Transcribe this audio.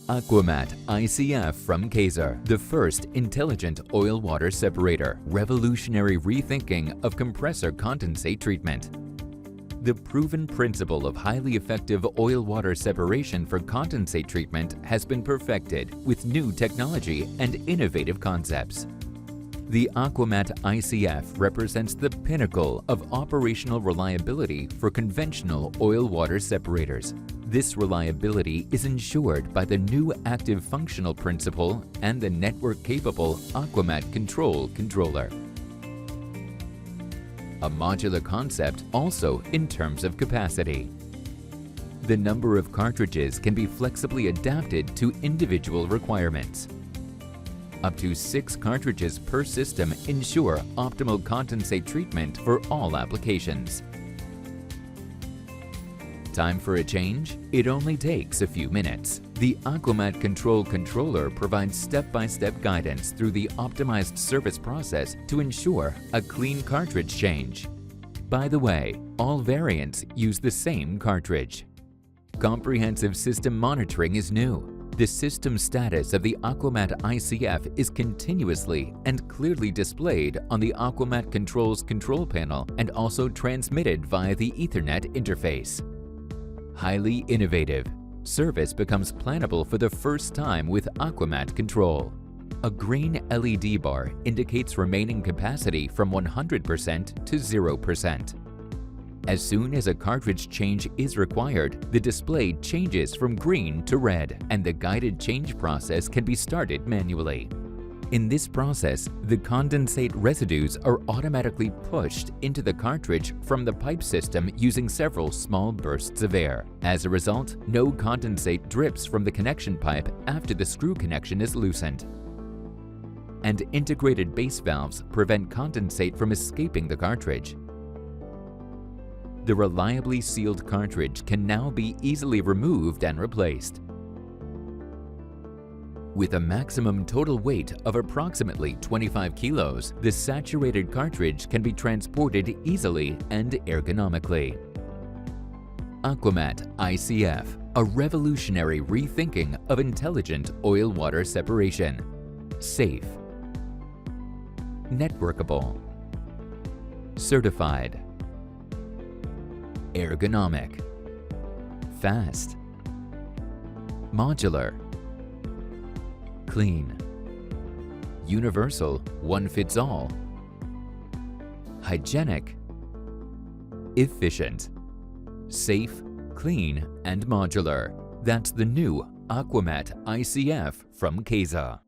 Aquamat i.CF from KAESER, the first intelligent oil-water separator, revolutionary rethinking of compressor condensate treatment. The proven principle of highly effective oil-water separation for condensate treatment has been perfected with new technology and innovative concepts. The Aquamat i.CF represents the pinnacle of operational reliability for conventional oil-water separators. This reliability is ensured by the new active functional principle and the network-capable Aquamat Control controller. A modular concept also in terms of capacity. The number of cartridges can be flexibly adapted to individual requirements. Up to 6 cartridges per system ensure optimal condensate treatment for all applications. Time for a change? It only takes a few minutes. The Aquamat Control controller provides step-by-step guidance through the optimized service process to ensure a clean cartridge change. By the way, all variants use the same cartridge. Comprehensive system monitoring is new. The system status of the Aquamat i.CF is continuously and clearly displayed on the Aquamat Control's control panel and also transmitted via the Ethernet interface. Highly innovative. Service becomes plannable for the first time with Aquamat Control. A green LED bar indicates remaining capacity from 100% to 0%. As soon as a cartridge change is required, the display changes from green to red, and the guided change process can be started manually. In this process, the condensate residues are automatically pushed into the cartridge from the pipe system using several small bursts of air. As a result, no condensate drips from the connection pipe after the screw connection is loosened. And integrated base valves prevent condensate from escaping the cartridge. The reliably sealed cartridge can now be easily removed and replaced. With a maximum total weight of approximately 25 kilos, the saturated cartridge can be transported easily and ergonomically. Aquamat i.CF, a revolutionary rethinking of intelligent oil-water separation. Safe, networkable, certified, ergonomic, fast, modular, clean, universal, one-fits-all, hygienic, efficient, safe, clean, and modular. That's the new Aquamat i.CF from KAESER.